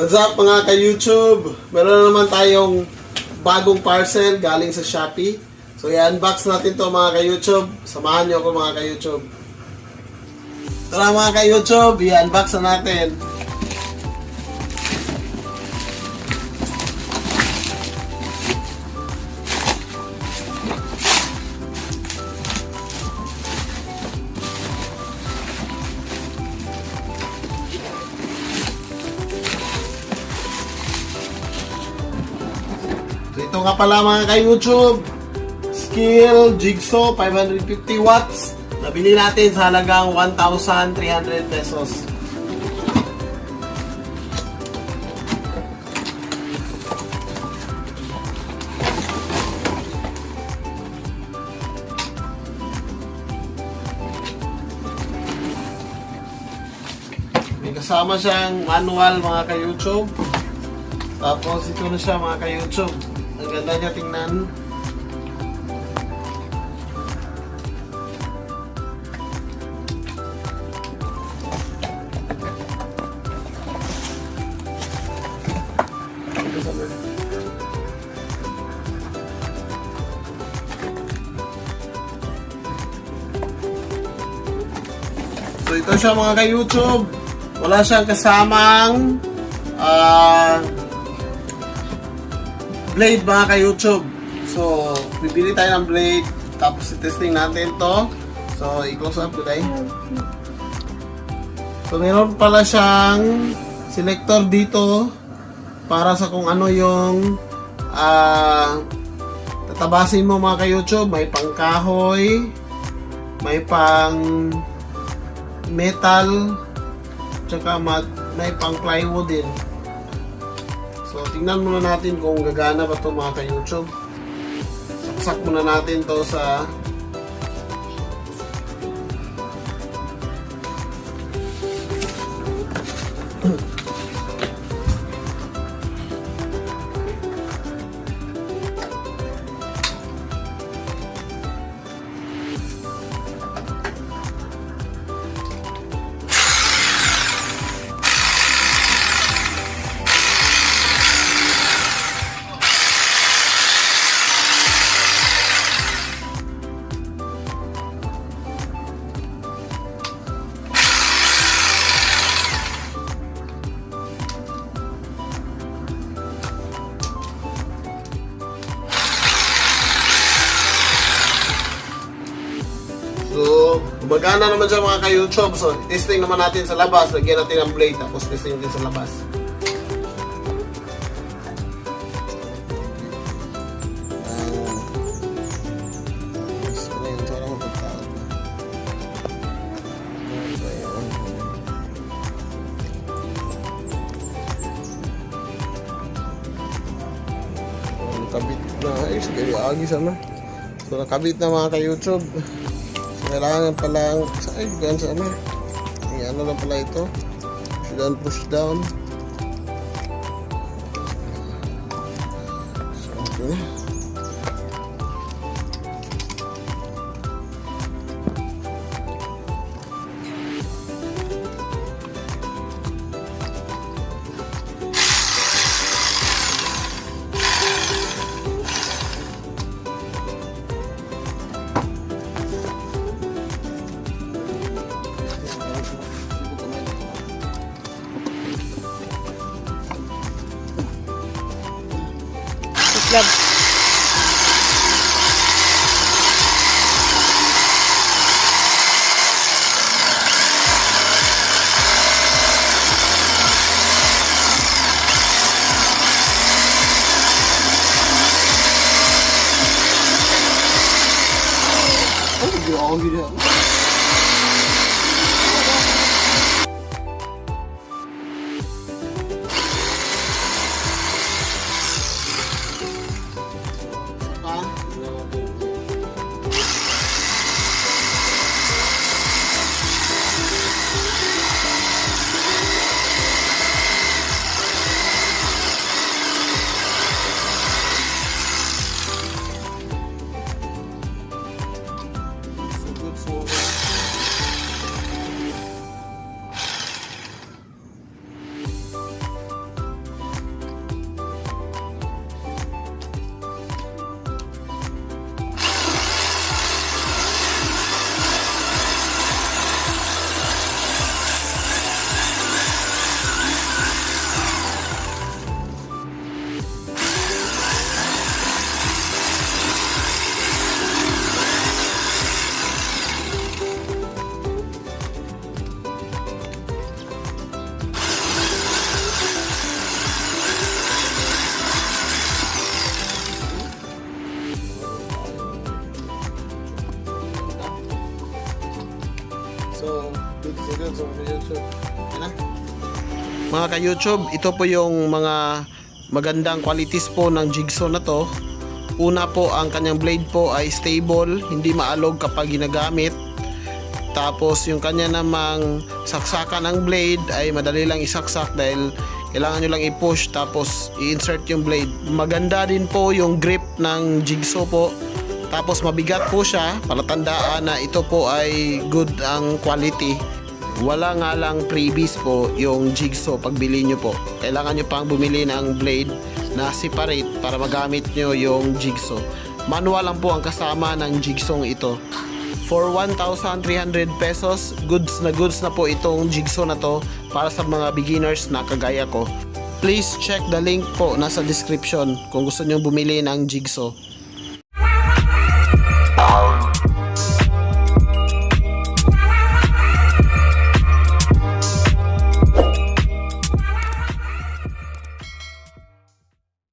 What's up mga ka-YouTube? Meron na naman tayong bagong parcel galing sa Shopee. So i-unbox natin to mga ka-YouTube. Samahan nyo ako mga ka-YouTube. Tara mga ka-YouTube, i-unbox na natin. So ito nga pala mga ka-YouTube, Skill Jigsaw 550 watts. Nabili natin sa halagang 1,300 pesos. May kasama siyang manual mga ka-YouTube. Tapos ito na siya mga ka-YouTube. Ang ganda niya tingnan. So ito siya mga ka-YouTube. Wala siyang kasamang blade mga ka-YouTube. So, bibili tayo ng blade, tapos i-testing natin to. So, i-close up ko tayo. So, meron pala siyang selector dito para sa kung ano yung tatabasin mo mga ka-YouTube. May pang kahoy, may pang metal, tsaka may pang plywood din. So, tingnan muna natin kung gagana ba ito mga ka-YouTube. Saksak muna natin to sa So, gumagana naman siya mga ka-YouTube. So, testing naman natin sa labas. Lagyan natin ng blade, tapos testing din sa labas. Nakabit na. Ay, sige, agi sana. So, nakabit na mga ka-YouTube. Kailangan palang sa ayun sana. Ano lang pala ito. Push down. So, okay. Lab. Oh, video. So sa mga YouTube. Yan na. Mga ka-YouTube, ito po yung mga magandang qualities po ng jigsaw na to. Una po, ang kanyang blade po ay stable, hindi maalog kapag ginagamit. Tapos yung kanya namang saksakan ng blade ay madali lang isaksak dahil kailangan nyo lang i-push tapos i-insert yung blade. Maganda din po yung grip ng jigsaw po. Tapos mabigat po siya, palatandaan na ito po ay good ang quality. Wala nga lang freebies po yung jigsaw pagbili nyo po. Kailangan nyo pang bumili ng blade na separate para magamit nyo yung jigsaw. Manual lang po ang kasama ng jigsaw ito. For 1,300 pesos, goods na po itong jigsaw na to para sa mga beginners na kagaya ko. Please check the link po nasa description kung gusto nyo bumili ng jigsaw.